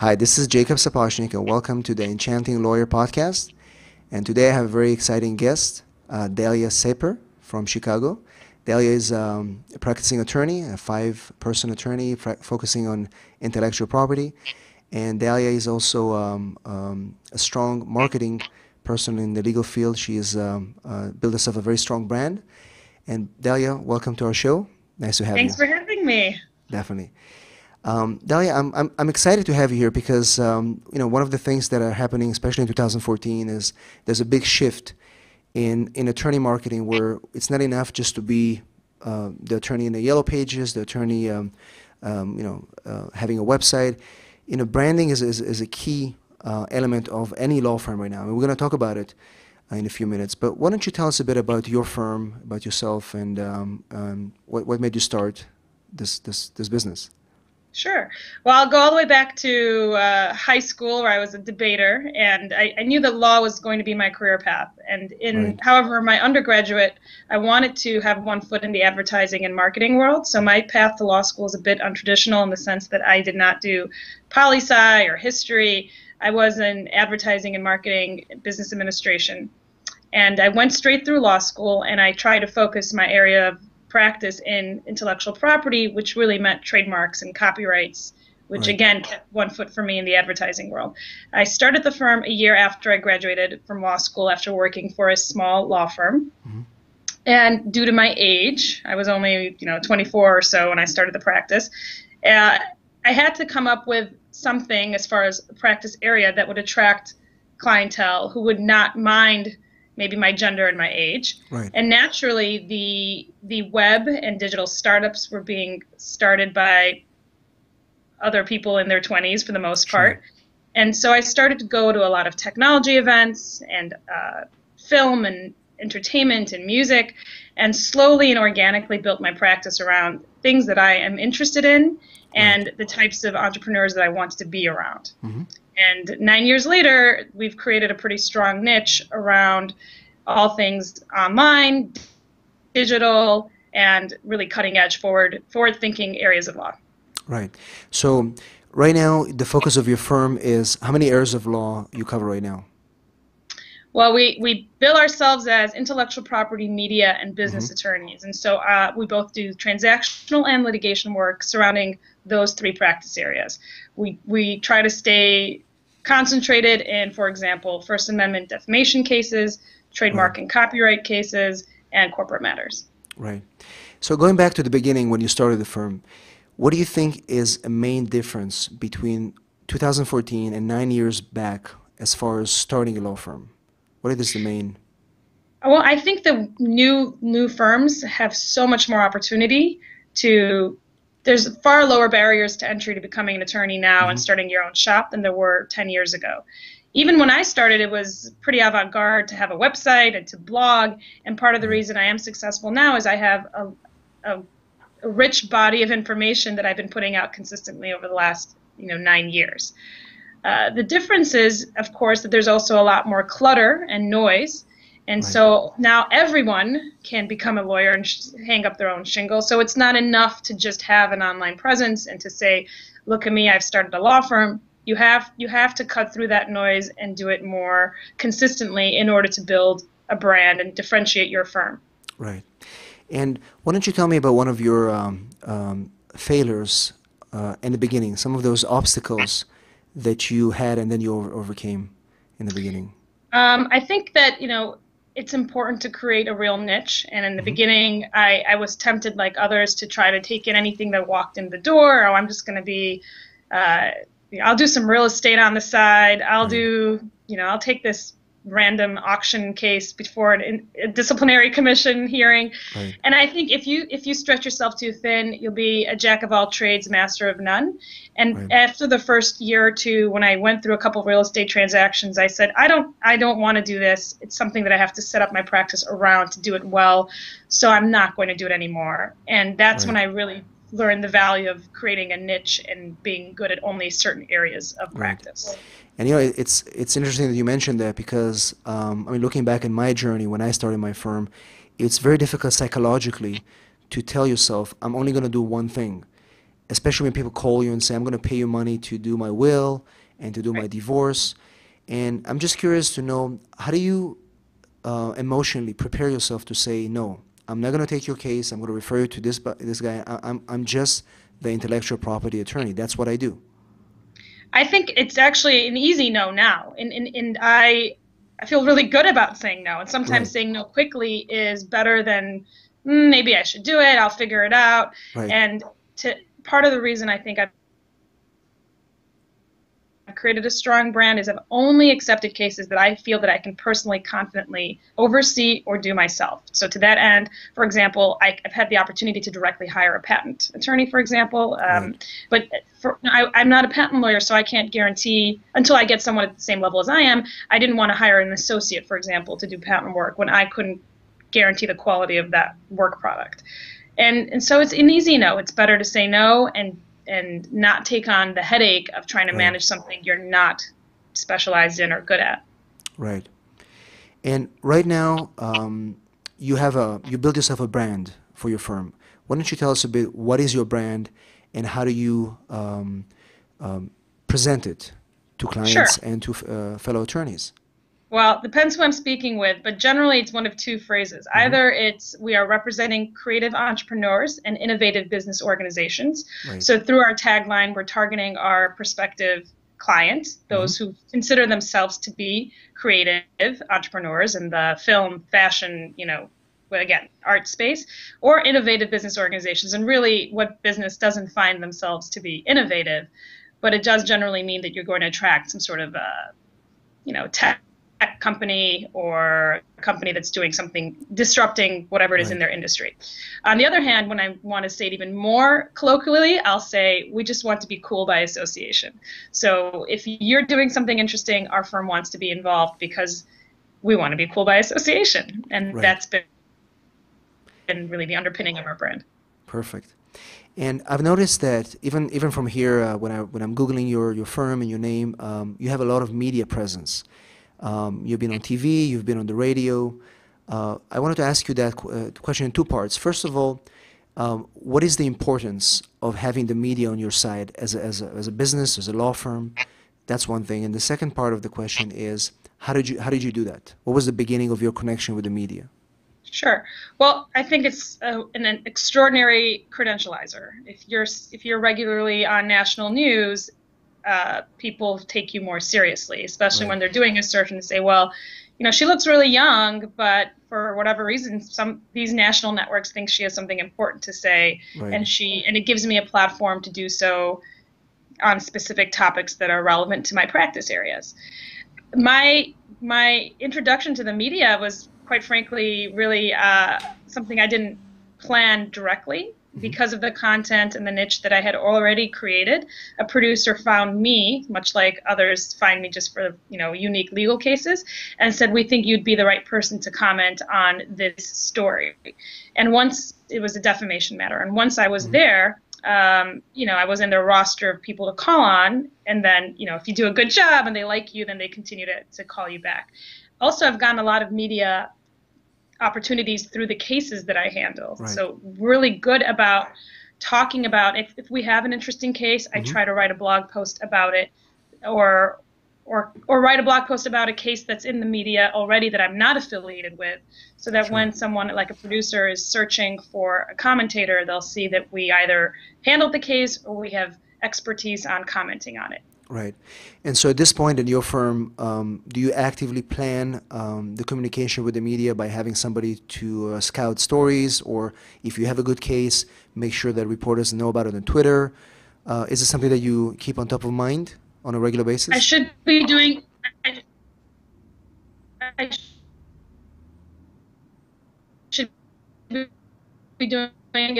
Hi, this is Jacob Sapochnik, and welcome to the Enchanting Lawyer podcast. And today I have a very exciting guest, Daliah Saper from Chicago. Daliah is a practicing attorney, a five-person attorney focusing on intellectual property. And Daliah is also a strong marketing person in the legal field. She has built herself a very strong brand. And Daliah, welcome to our show. Nice to have you. Thanks for having me. Definitely. Daliah, I'm excited to have you here because one of the things that are happening, especially in 2014, is there's a big shift in attorney marketing where it's not enough just to be the attorney in the yellow pages, the attorney having a website. Branding is a key element of any law firm right now, and we're going to talk about it in a few minutes. But why don't you tell us a bit about your firm, about yourself, and what made you start this business? Sure. Well, I'll go all the way back to high school where I was a debater, and I knew that law was going to be my career path. And however, my undergraduate, I wanted to have one foot in the advertising and marketing world. So my path to law school is a bit untraditional in the sense that I did not do poli-sci or history. I was in advertising and marketing, business administration. And I went straight through law school, and I tried to focus my area of practice in intellectual property, which really meant trademarks and copyrights, which again kept one foot for me in the advertising world. I started the firm a year after I graduated from law school after working for a small law firm. Mm-hmm. And due to my age, I was only 24 or so when I started the practice, I had to come up with something as far as a practice area that would attract clientele who would not mind maybe my gender and my age. Right. And naturally, the web and digital startups were being started by other people in their 20s for the most part. And so I started to go to a lot of technology events and film and entertainment and music, and slowly and organically built my practice around things that I am interested in and the types of entrepreneurs that I wanted to be around. Mm-hmm. And 9 years later, we've created a pretty strong niche around all things online, digital, and really cutting-edge, forward-thinking areas of law. Right. So right now, the focus of your firm is how many areas of law you cover right now? Well, we bill ourselves as intellectual property, media, and business attorneys. And so we both do transactional and litigation work surrounding those three practice areas. We try to stay concentrated in, for example, First Amendment defamation cases, trademark and copyright cases, and corporate matters. Right. So going back to the beginning when you started the firm, what do you think is a main difference between 2014 and 9 years back as far as starting a law firm? What is the main? Well, I think the new firms have so much more opportunity to. There's far lower barriers to entry to becoming an attorney now and starting your own shop than there were 10 years ago. Even when I started, it was pretty avant-garde to have a website and to blog. And part of the reason I am successful now is I have a rich body of information that I've been putting out consistently over the last 9 years. The difference is, of course, that there's also a lot more clutter and noise. And so now everyone can become a lawyer and hang up their own shingle. So it's not enough to just have an online presence and to say, look at me, I've started a law firm. You have to cut through that noise and do it more consistently in order to build a brand and differentiate your firm. Right. And why don't you tell me about one of your failures in the beginning, some of those obstacles that you had and then you overcame in the beginning? I think that, it's important to create a real niche. And in the beginning, I was tempted, like others, to try to take in anything that walked in the door. Oh, I'm just going to be, I'll do some real estate on the side. I'll do, I'll take this random auction case before a disciplinary commission hearing. Right. And I think if you stretch yourself too thin, you'll be a jack of all trades, master of none. And after the first year or two, when I went through a couple of real estate transactions, I said, I don't want to do this. It's something that I have to set up my practice around to do it well. So I'm not going to do it anymore. And that's when I really learned the value of creating a niche and being good at only certain areas of practice. And it's interesting that you mentioned that because looking back in my journey when I started my firm, it's very difficult psychologically to tell yourself I'm only going to do one thing. especially when people call you and say, I'm going to pay you money to do my will and to do my divorce. And I'm just curious to know, how do you emotionally prepare yourself to say, no, I'm not going to take your case. I'm going to refer you to this guy. I'm just the intellectual property attorney. That's what I do. I think it's actually an easy no now. And I feel really good about saying no. And sometimes saying no quickly is better than maybe I should do it. I'll figure it out. And part of the reason I think I've created a strong brand is I've only accepted cases that I feel that I can personally, confidently oversee or do myself. So to that end, for example, I've had the opportunity to directly hire a patent attorney, for example. But I'm not a patent lawyer, so I can't guarantee, until I get someone at the same level as I am, I didn't want to hire an associate, for example, to do patent work when I couldn't guarantee the quality of that work product. And so it's an easy no. It's better to say no and not take on the headache of trying to manage something you're not specialized in or good at. Right. And right now, you built yourself a brand for your firm. Why don't you tell us a bit, what is your brand and how do you present it to clients and to fellow attorneys? Well, it depends who I'm speaking with, but generally it's one of two phrases. Either it's we are representing creative entrepreneurs and innovative business organizations. So through our tagline, we're targeting our prospective clients, those who consider themselves to be creative entrepreneurs in the film, fashion, again, art space, or innovative business organizations. And really what business doesn't find themselves to be innovative, but it does generally mean that you're going to attract some sort of, tech company or a company that's doing something disrupting whatever it is in their industry. On the other hand, when I want to say it even more colloquially, I'll say we just want to be cool by association. So if you're doing something interesting, our firm wants to be involved because we want to be cool by association. And that's been really the underpinning of our brand. Perfect. And I've noticed that even from here, when I'm Googling your firm and your name, you have a lot of media presence. You've been on TV, you've been on the radio. I wanted to ask you that question in two parts. First of all, what is the importance of having the media on your side as a business, as a law firm? That's one thing. And the second part of the question is, how did you do that? What was the beginning of your connection with the media? Sure. Well, I think it's an extraordinary credentializer. If you're regularly on national news, people take you more seriously, especially when they're doing a search and say, well, she looks really young, but for whatever reason, these national networks think she has something important to say, and it gives me a platform to do so on specific topics that are relevant to my practice areas. My introduction to the media was, quite frankly, really something I didn't plan directly. Because of the content and the niche that I had already created, a producer found me, much like others find me just for unique legal cases, and said, we think you'd be the right person to comment on this story. And once it was a defamation matter, and once I was there, I was in their roster of people to call on, and then if you do a good job and they like you, then they continue to call you back. Also, I've gotten a lot of media opportunities through the cases that I handle. So really good about talking about if we have an interesting case, I try to write a blog post about it or write a blog post about a case that's in the media already that I'm not affiliated with, so that when someone like a producer is searching for a commentator, they'll see that we either handled the case or we have expertise on commenting on it. Right. And so at this point in your firm, do you actively plan the communication with the media by having somebody to scout stories, or if you have a good case, make sure that reporters know about it on Twitter? Is it something that you keep on top of mind on a regular basis? I should be doing it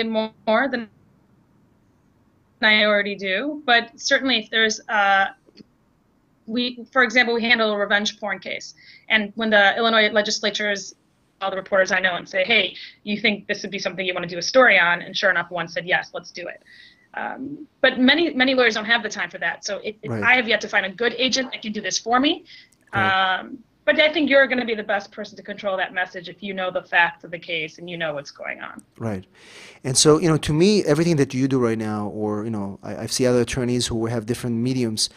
more than I already do, but certainly if there's for example, we handle a revenge porn case, and when the Illinois legislature all the reporters I know and say, hey, you think this would be something you want to do a story on? And sure enough, one said, yes, let's do it. But many lawyers don't have the time for that, so I have yet to find a good agent that can do this for me. But I think you're going to be the best person to control that message if you know the facts of the case and you know what's going on. Right. And so, to me, everything that you do right now, or, I see other attorneys who have different mediums,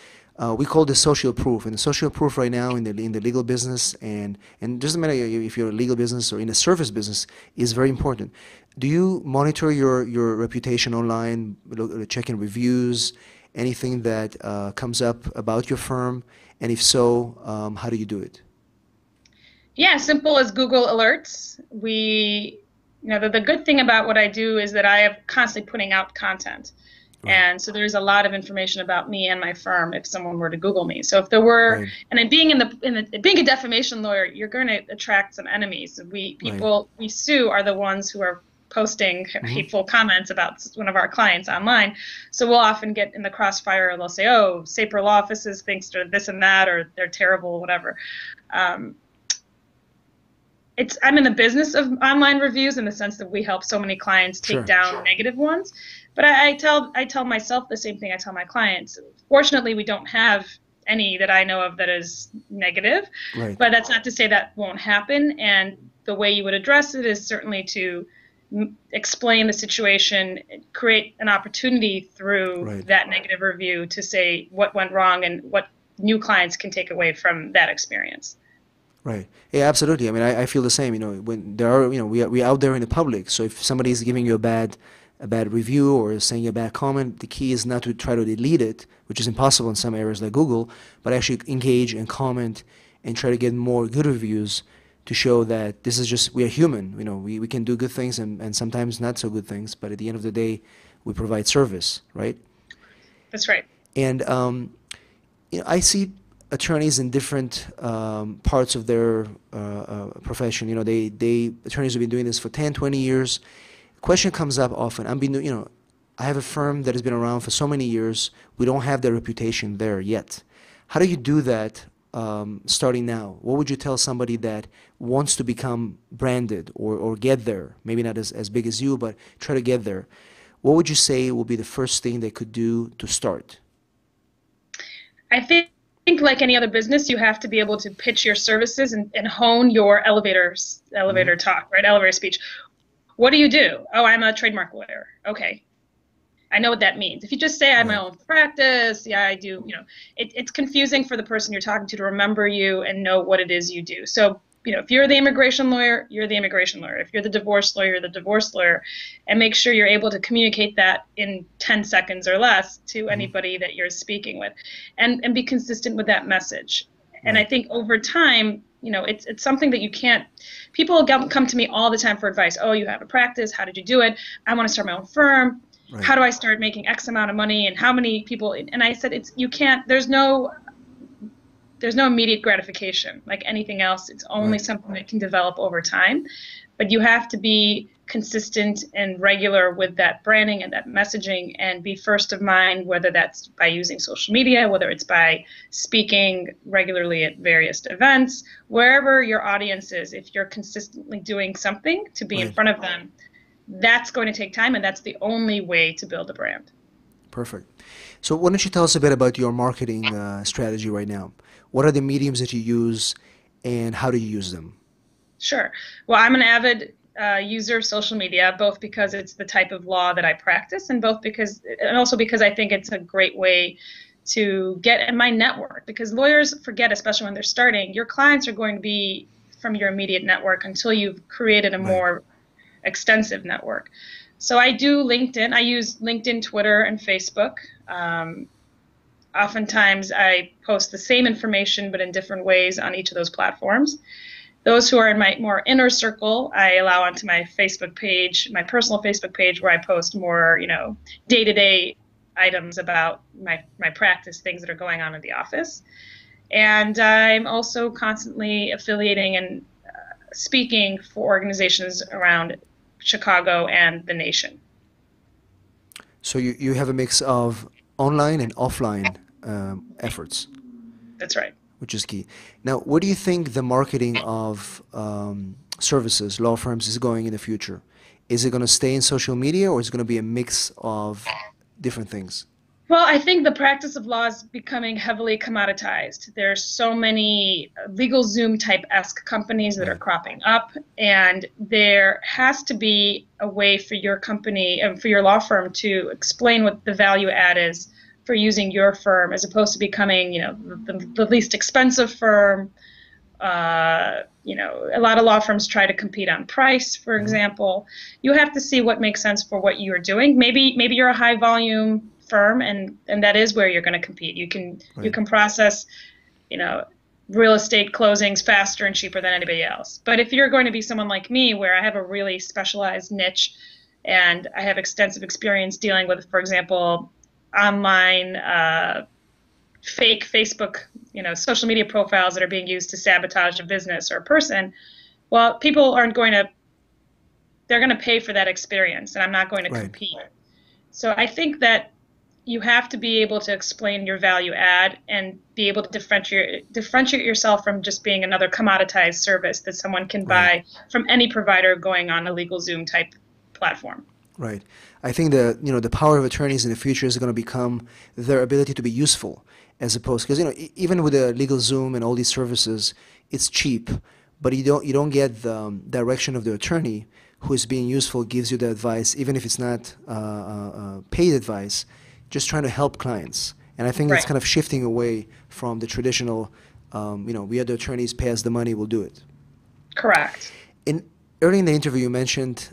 we call this social proof. And the social proof right now in the legal business, and doesn't matter if you're a legal business or in a service business, is very important. Do you monitor your reputation online, checking reviews, anything that comes up about your firm? And if so, how do you do it? Yeah, simple as Google Alerts. The good thing about what I do is that I am constantly putting out content. Right. And so there's a lot of information about me and my firm if someone were to Google me. So if there were, Right. and then being a defamation lawyer, you're going to attract some enemies. We sue are the ones who are posting hateful comments about one of our clients online. So we'll often get in the crossfire. They'll say, "Oh, Saper Law Offices thinks they're this and that, or they're terrible, whatever." I'm in the business of online reviews in the sense that we help so many clients take down negative ones. But I tell myself the same thing I tell my clients. Fortunately, we don't have any that I know of that is negative. Right. But that's not to say that won't happen. And the way you would address it is certainly to explain the situation, create an opportunity through that negative review to say what went wrong and what new clients can take away from that experience. Right. Yeah, absolutely. I mean, I feel the same. When there are, we out there in the public. So if somebody is giving you a bad review or saying a bad comment, the key is not to try to delete it, which is impossible in some areas like Google, but actually engage and comment and try to get more good reviews to show that this is just, we are human. We can do good things and sometimes not so good things, but at the end of the day, we provide service, right? That's right. And I see attorneys in different parts of their profession. Attorneys have been doing this for 10, 20 years. Question comes up often. I have a firm that has been around for so many years. We don't have the reputation there yet. How do you do that starting now? What would you tell somebody that wants to become branded or get there? Maybe not as big as you, but try to get there. What would you say will be the first thing they could do to start? I think like any other business, you have to be able to pitch your services and hone your elevator talk, right? Elevator speech. What do you do? Oh, I'm a trademark lawyer. Okay. I know what that means. If you just say I have my own practice, yeah, I do, it's confusing for the person you're talking to remember you and know what it is you do. So, if you're the immigration lawyer, you're the immigration lawyer. If you're the divorce lawyer, you're the divorce lawyer. And make sure you're able to communicate that in 10 seconds or less to anybody that you're speaking with. And be consistent with that message. And I think over time, it's something that you can't, people come to me all the time for advice. Oh, you have a practice. How did you do it? I want to start my own firm. Right. How do I start making X amount of money and how many people? And I said, there's no immediate gratification like anything else. It's only something that can develop over time, but you have to be consistent and regular with that branding and that messaging and be first of mind, whether that's by using social media, whether it's by speaking regularly at various events, wherever your audience is. If you're consistently doing something to be in front of them, that's going to take time, and that's the only way to build a brand. Perfect. So why don't you tell us a bit about your marketing strategy right now? What are the mediums that you use, and how do you use them? Sure. Well, I'm an avid user of social media, both because it's the type of law that I practice, and also because I think it's a great way to get in my network. Because lawyers forget, especially when they're starting, your clients are going to be from your immediate network until you've created a more extensive network. So I do LinkedIn. I use LinkedIn, Twitter, and Facebook. Oftentimes I post the same information but in different ways on each of those platforms. Those who are in my more inner circle, I allow onto my Facebook page, my personal Facebook page, where I post more, day-to-day items about my practice, things that are going on in the office. And I'm also constantly affiliating and speaking for organizations around Chicago and the nation. So you have a mix of online and offline efforts. That's right. Which is key. Now, where do you think the marketing of services, law firms, is going in the future? Is it going to stay in social media, or is it going to be a mix of different things? Well, I think the practice of law is becoming heavily commoditized. There's so many LegalZoom type-esque companies that are Right. cropping up, and there has to be a way for your company, for your law firm to explain what the value add is for using your firm, as opposed to becoming, the least expensive firm. A lot of law firms try to compete on price, for Hmm. example. You have to see what makes sense for what you're doing. Maybe you're a high volume firm, and that is where you're going to compete. You Right. can process, you know, real estate closings faster and cheaper than anybody else. But if you're going to be someone like me, where I have a really specialized niche and I have extensive experience dealing with, for example, online fake Facebook, social media profiles that are being used to sabotage a business or a person, well, people aren't going to, they're going to pay for that experience, and I'm not going to Right. compete. So I think that you have to be able to explain your value add and be able to differentiate yourself from just being another commoditized service that someone can Right. buy from any provider going on a LegalZoom type platform. Right. I think the power of attorneys in the future is going to become their ability to be useful, as opposed, because even with the LegalZoom and all these services, it's cheap, but you don't get the direction of the attorney who is being useful, gives you the advice, even if it's not paid advice, just trying to help clients. And I think it's Right. kind of shifting away from the traditional, we are the attorneys, pay us the money, we'll do it. Correct. In Early in the interview, you mentioned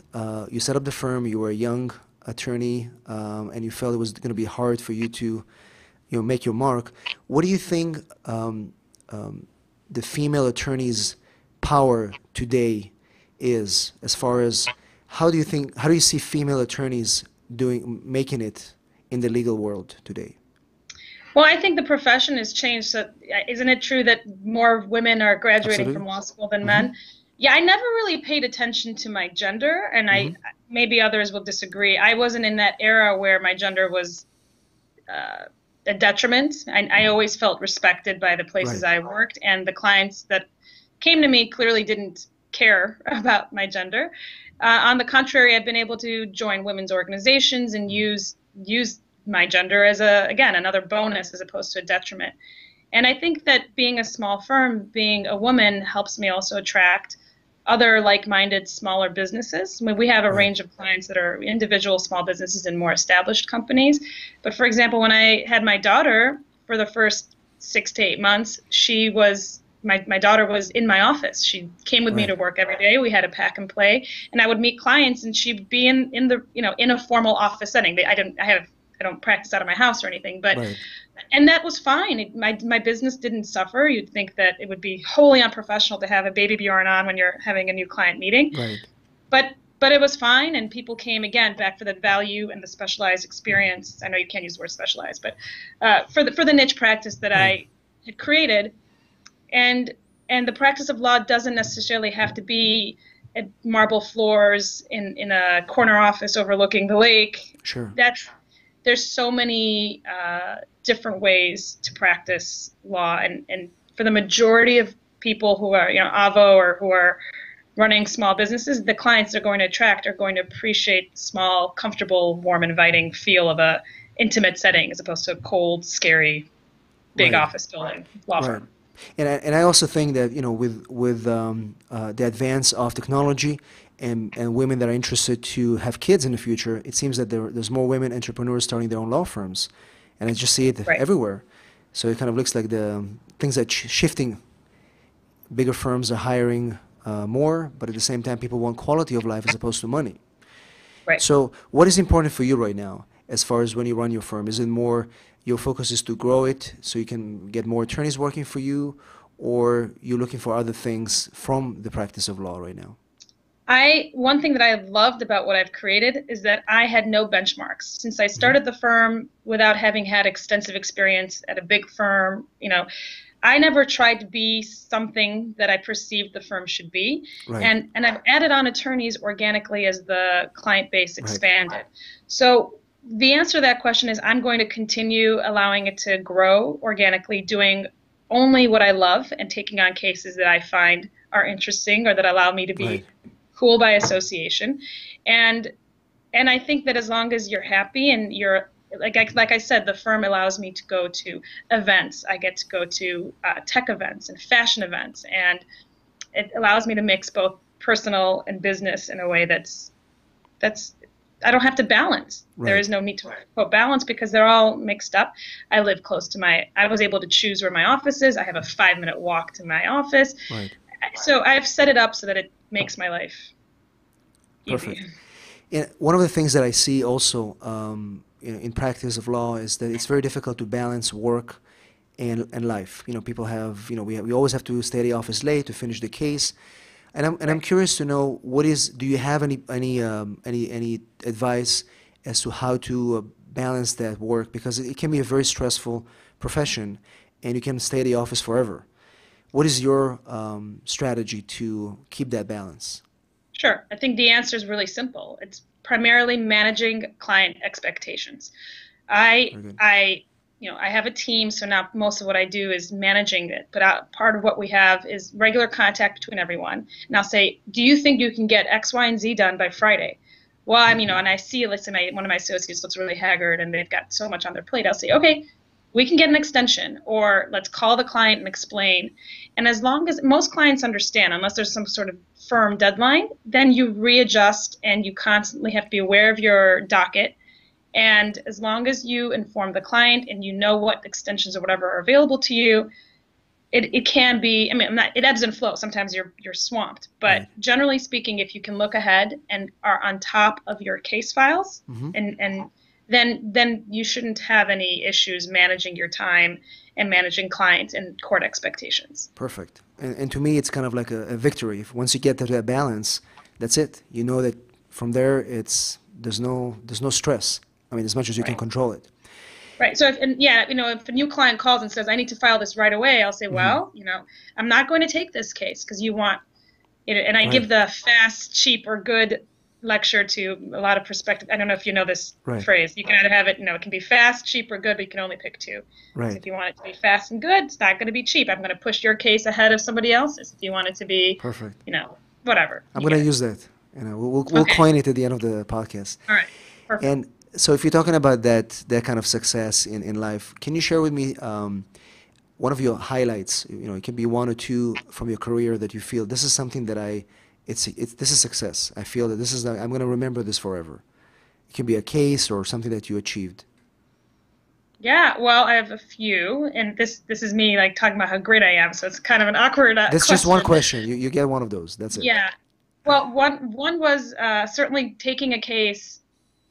you set up the firm. You were a young attorney, and you felt it was going to be hard for you to, make your mark. What do you think the female attorney's power today is, as far as how do you see female attorneys making it in the legal world today? Well, I think the profession has changed. So, isn't it true that more women are graduating Absolutely. from law school than Mm-hmm. men? Yeah, I never really paid attention to my gender, and Mm-hmm. maybe others will disagree. I wasn't in that era where my gender was uh, a detriment. I always felt respected by the places Right. I worked, and the clients that came to me clearly didn't care about my gender. On the contrary, I've been able to join women's organizations and use my gender as again another bonus as opposed to a detriment. And I think that being a small firm, being a woman, helps me also attract other like-minded smaller businesses. I mean, we have a Right. range of clients that are individual small businesses and more established companies. But for example, when I had my daughter for the first 6 to 8 months, my daughter was in my office. She came with me Right. to work every day. We had a pack and play, and I would meet clients, and she'd be in the in a formal office setting. I don't practice out of my house or anything, but Right. and that was fine. My business didn't suffer. You'd think that it would be wholly unprofessional to have a baby Bjorn on when you're having a new client meeting, Right. but it was fine, and people came again back for the value and the specialized experience. I know you can't use the word specialized, but for the niche practice that Right. I had created, and the practice of law doesn't necessarily have to be at marble floors in a corner office overlooking the lake. Sure. That's There's so many different ways to practice law, and for the majority of people who are avo or who are running small businesses, the clients they're going to attract are going to appreciate the small, comfortable, warm, inviting feel of a intimate setting as opposed to a cold, scary, big Right. office building law Right. firm. And I also think that with the advance of technology and women that are interested to have kids in the future, it seems that there's more women entrepreneurs starting their own law firms, and I just see it Right. everywhere. So it kind of looks like the things are shifting. Bigger firms are hiring more, but at the same time, people want quality of life as opposed to money. Right. So what is important for you right now as far as when you run your firm? Is it more your focus is to grow it so you can get more attorneys working for you, or you're looking for other things from the practice of law right now? One thing that I loved about what I've created is that I had no benchmarks. Since I Hmm. started the firm without having had extensive experience at a big firm, I never tried to be something that I perceived the firm should be. Right. And I've added on attorneys organically as the client base Right. expanded. So the answer to that question is I'm going to continue allowing it to grow organically, doing only what I love and taking on cases that I find are interesting or that allow me to Right. be cool by association. And I think that as long as you're happy and you're like I said, the firm allows me to go to events. I get to go to tech events and fashion events, and it allows me to mix both personal and business in a way that's I don't have to balance. Right. There is no need to quote balance because they're all mixed up. I live close to I was able to choose where my office is. I have a 5-minute walk to my office. Right. So I've set it up so that it makes my life easy. Perfect. And one of the things that I see also in practice of law is that it's very difficult to balance work and life. People have, we always have to stay at the office late to finish the case. And I'm curious to know do you have any advice as to how to balance that work, because it can be a very stressful profession and you can stay at the office forever. What is your strategy to keep that balance? Sure. I think the answer is really simple. It's primarily managing client expectations. I have a team, so now most of what I do is managing it. But part of what we have is regular contact between everyone. And I'll say, do you think you can get X, Y, and Z done by Friday? Well, and I see, let's say one of my associates looks really haggard and they've got so much on their plate. I'll say, okay, we can get an extension, or let's call the client and explain. And as long as most clients understand, unless there's some sort of firm deadline, then you readjust and you constantly have to be aware of your docket. And as long as you inform the client and you know what extensions or whatever are available to you, it can be, it ebbs and flows. Sometimes you're swamped. But right. Generally speaking, if you can look ahead and are on top of your case files, and then you shouldn't have any issues managing your time and managing clients and court expectations. Perfect. And to me, it's kind of like a victory. Once you get to that balance, that's it. You know that from there, there's no stress. As much as you can control it. Right. So if a new client calls and says, I need to file this right away, I'll say, well, I'm not going to take this case because you want, and I give the fast, cheap, or good lecture to a lot of prospective. I don't know if you know this phrase. You can either have it, it can be fast, cheap, or good, but you can only pick two. Right. So if you want it to be fast and good, it's not going to be cheap. I'm going to push your case ahead of somebody else's. If you want it to be perfect, whatever. I'm going to use that. We'll coin it at the end of the podcast. All right. Perfect. And so if you're talking about that kind of success in life, can you share with me one of your highlights? It can be one or two from your career that you feel this is something that this is success. I feel that I'm going to remember this forever. It can be a case or something that you achieved. Yeah, well, I have a few, and this is me like talking about how great I am, so it's kind of an awkward That's question. just one question. You get one of those. That's it. Yeah. Well, one was certainly taking a case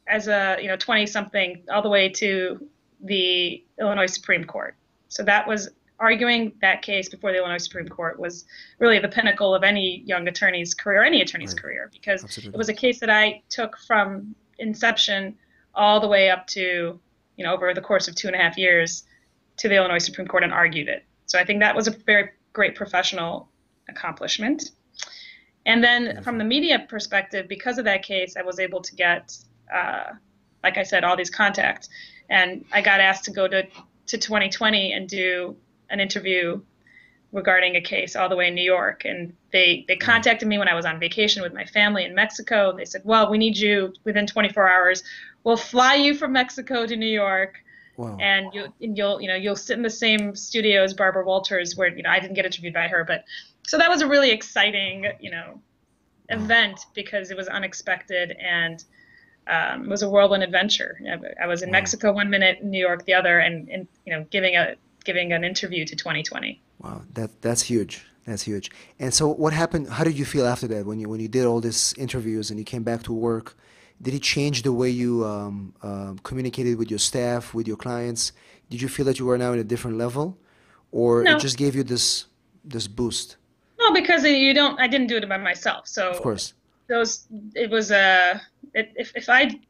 as a 20-something all the way to the Illinois Supreme Court. So that was arguing that case before the Illinois Supreme Court was really the pinnacle of any young attorney's career, any attorney's career, because Absolutely. It was a case that I took from inception all the way up to, over the course of 2.5 years to the Illinois Supreme Court and argued it. So I think that was a very great professional accomplishment. And then from the media perspective, because of that case, I was able to get like I said, all these contacts. And I got asked to go to 2020 and do an interview regarding a case all the way in New York. And they contacted me when I was on vacation with my family in Mexico. They said, well, we need you within 24 hours. We'll fly you from Mexico to New York. Wow. And you'll sit in the same studio as Barbara Walters, where I didn't get interviewed by her, but so that was a really exciting event because it was unexpected and it was a whirlwind adventure. I was in Mexico one minute, New York the other, and giving an interview to 2020. Wow, that's huge. That's huge. And so, what happened? How did you feel after that when you did all these interviews and you came back to work? Did it change the way you communicated with your staff, with your clients? Did you feel that you were now at a different level, or No. it just gave you this boost? No, because I didn't do it by myself. So Of course. It was if I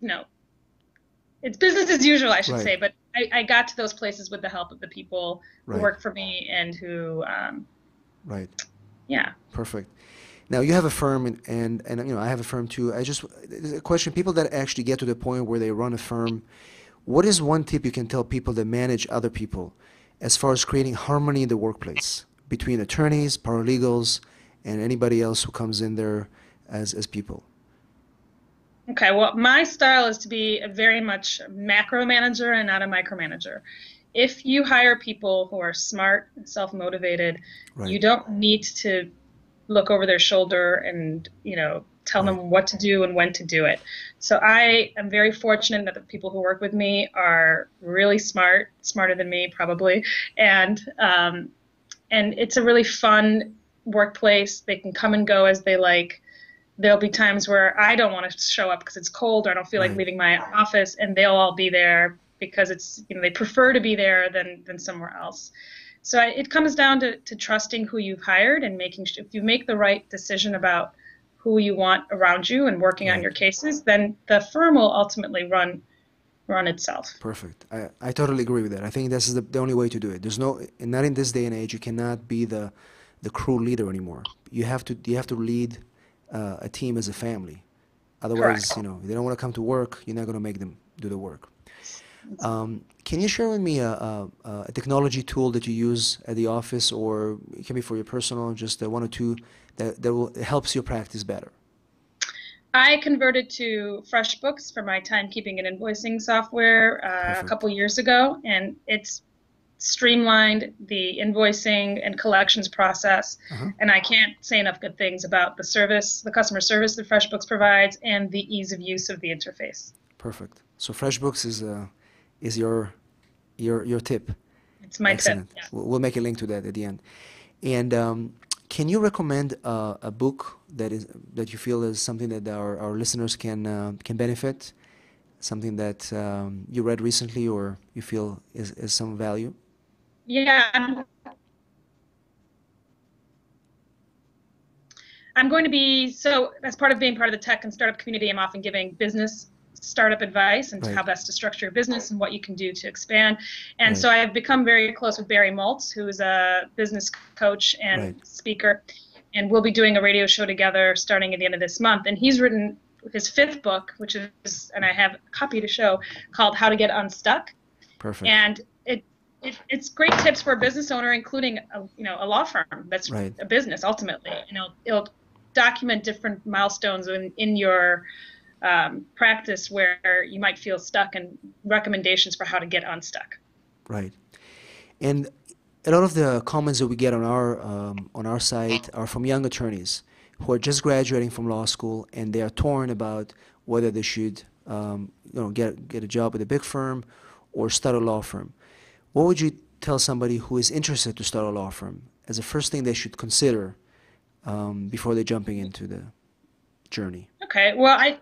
it's business as usual, I should say. But I got to those places with the help of the people who work for me and who. Right. Yeah. Perfect. Now you have a firm, and I have a firm too. There's a question: people that actually get to the point where they run a firm, what is one tip you can tell people that manage other people, as far as creating harmony in the workplace between attorneys, paralegals, and anybody else who comes in there as people? Okay, well, my style is to be a very much macro manager and not a micromanager. If you hire people who are smart and self-motivated, Right, you don't need to look over their shoulder and, tell right, them what to do and when to do it. So I am very fortunate that the people who work with me are really smart, smarter than me probably, and it's a really fun workplace. They can come and go as they like. There'll be times where I don't want to show up because it's cold or I don't feel like right. leaving my office, and they'll all be there because it's, they prefer to be there than somewhere else. So it comes down to trusting who you've hired and making sure if you make the right decision about who you want around you and working on Right. your cases, then the firm will ultimately run itself. Perfect. I totally agree with that. I think this is the only way to do it. There's no, and not in this day and age, you cannot be the crew leader anymore. You have to lead a team as a family. Otherwise, Correct. if they don't want to come to work, you're not going to make them do the work. Can you share with me a technology tool that you use at the office, or it can be for your personal, just one or two that will helps your practice better? I converted to FreshBooks for my timekeeping and invoicing software a Perfect. couple years ago, and it's streamlined the invoicing and collections process. Uh-huh. And I can't say enough good things about the service, the customer service that FreshBooks provides, and the ease of use of the interface. Perfect. So FreshBooks is your tip. It's my tip. Excellent. Yeah. We'll make a link to that at the end. And can you recommend a book that you feel is something that our listeners can benefit? Something that you read recently or you feel is some value? Yeah, I'm going to be, so as part of being part of the tech and startup community, I'm often giving business startup advice and Right, how best to structure your business and what you can do to expand. And right, so I've become very close with Barry Maltz, who is a business coach and right. speaker. And we'll be doing a radio show together starting at the end of this month. And he's written his fifth book, which is, and I have a copy to show, called How to Get Unstuck. Perfect. And it's great tips for a business owner, including a law firm that's Right, a business ultimately. It'll document different milestones in your practice where you might feel stuck and recommendations for how to get unstuck. right. And a lot of the comments that we get on our site are from young attorneys who are just graduating from law school and they are torn about whether they should get a job at a big firm or start a law firm. What would you tell somebody who is interested to start a law firm as the first thing they should consider before they're jumping into the journey? Okay. Well,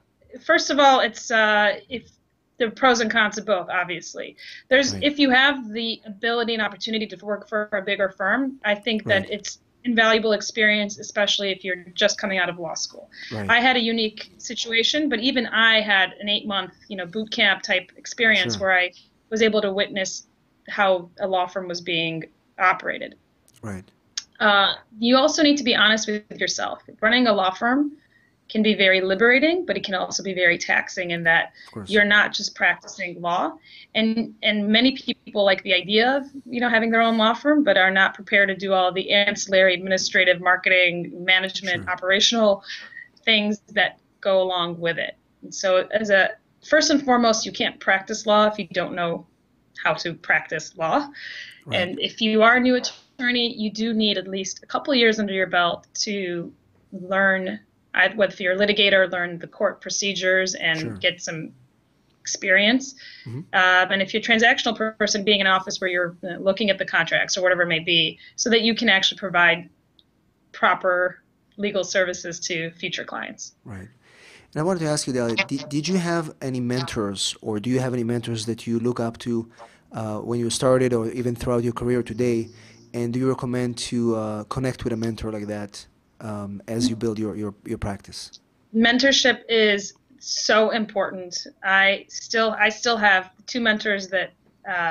first of all, it's if the pros and cons of both, obviously. Right, If you have the ability and opportunity to work for a bigger firm, I think right, that it's invaluable experience, especially if you're just coming out of law school. right. I had a unique situation, but even I had an 8-month, boot camp type experience Sure. where I was able to witness how a law firm was being operated. Right. You also need to be honest with yourself. Running a law firm can be very liberating, but it can also be very taxing in that Of course. you're not just practicing law. And many people like the idea of, having their own law firm, but are not prepared to do all the ancillary administrative, marketing, management, Sure. operational things that go along with it. And so first and foremost, you can't practice law if you don't know how to practice law. Right. And if you are a new attorney, you do need at least a couple of years under your belt to learn, whether you're a litigator, learn the court procedures and Sure. get some experience. Hmm. And if you're a transactional person, being in an office where you're looking at the contracts or whatever it may be, so that you can actually provide proper legal services to future clients. Right. And I wanted to ask you, Daliah, did you have any mentors, or do you have any mentors that you look up to when you started, or even throughout your career today? And do you recommend to connect with a mentor like that as you build your practice? Mentorship is so important. I still have two mentors that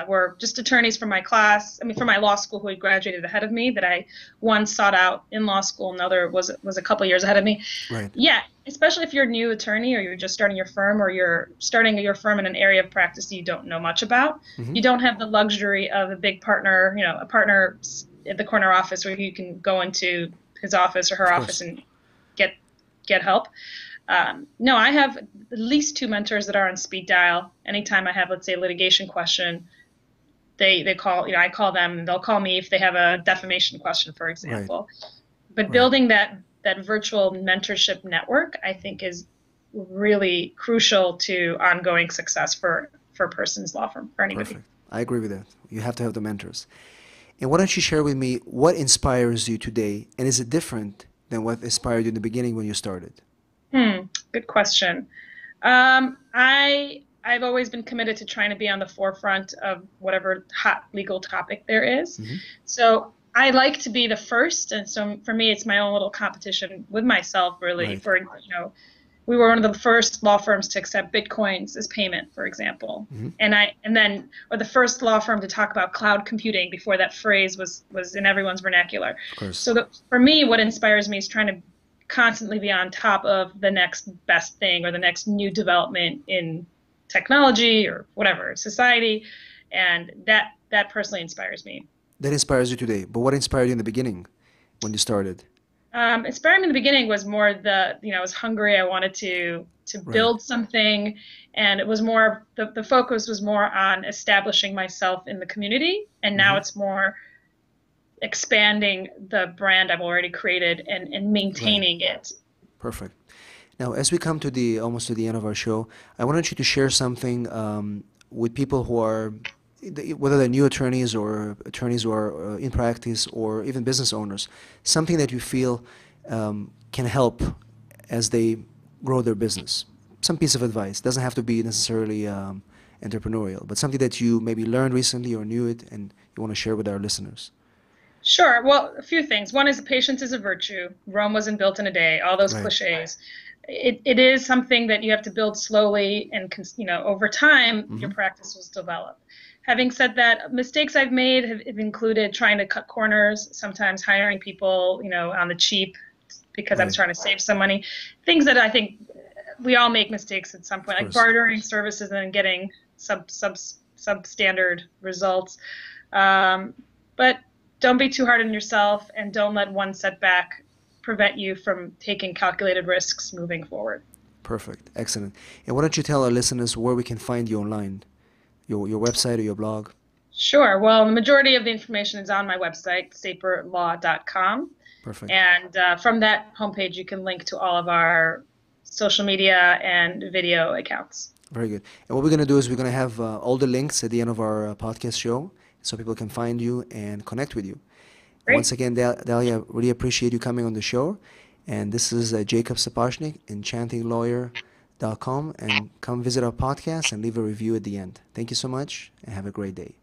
were just attorneys from my class. I mean, from my law school, who had graduated ahead of me. That one sought out in law school, another was a couple years ahead of me. Right. Yeah, especially if you're a new attorney or you're just starting your firm or you're starting your firm in an area of practice that you don't know much about. Hmm. You don't have the luxury of a big partner, a partner at the corner office where you can go into his office or her Of office course. and get help. No, I have at least two mentors that are on speed dial. Anytime I have, let's say, a litigation question, they call, I call them, and they'll call me if they have a defamation question, for Right. example. But Right. building that virtual mentorship network, I think, is really crucial to ongoing success for a person's law firm, for anybody. Perfect. I agree with that. You have to have the mentors. And why don't you share with me what inspires you today, and is it different than what inspired you in the beginning when you started? Good question. I've always been committed to trying to be on the forefront of whatever hot legal topic there is. Hmm. So I like to be the first, and so for me, it's my own little competition with myself, really. Right. For we were one of the first law firms to accept bitcoins as payment, for example, Hmm. or the first law firm to talk about cloud computing before that phrase was in everyone's vernacular. Of course. So for me, what inspires me is trying to constantly be on top of the next best thing or the next new development in technology or whatever society, and that personally inspires me. That inspires you today. But what inspired you in the beginning when you started? Inspiring me in the beginning was more I was hungry. I wanted to Right. build something, and it was more the focus was more on establishing myself in the community, and now Hmm. it's more expanding the brand I've already created and Right. maintaining it. Perfect. Now, as we come to the almost to the end of our show, I wanted you to share something with people who are, whether they're new attorneys who are in practice or even business owners, something that you feel can help as they grow their business. Some piece of advice doesn't have to be necessarily entrepreneurial, but something that you maybe learned recently or knew it, and you want to share with our listeners. Sure. Well, a few things. One is patience is a virtue. Rome wasn't built in a day. All those Right. cliches. It is something that you have to build slowly, and over time Hmm. your practice will develop. Having said that, mistakes I've made have included trying to cut corners, sometimes hiring people, on the cheap because I was Right. trying to save some money. Things that I think we all make mistakes at some Of point, like course. bartering services and getting substandard results. Um, but don't be too hard on yourself, and don't let one setback prevent you from taking calculated risks moving forward. Perfect. Excellent. And why don't you tell our listeners where we can find you online? Your website or your blog? Sure. Well, the majority of the information is on my website, saperlaw.com. Perfect. And from that homepage, you can link to all of our social media and video accounts. Very good. And what we're going to do is we're going to have all the links at the end of our podcast show so people can find you and connect with you. Once Great. again, Daliah, really appreciate you coming on the show. And this is Jacob Sapochnik, enchantinglawyer.com. And come visit our podcast and leave a review at the end. Thank you so much and have a great day.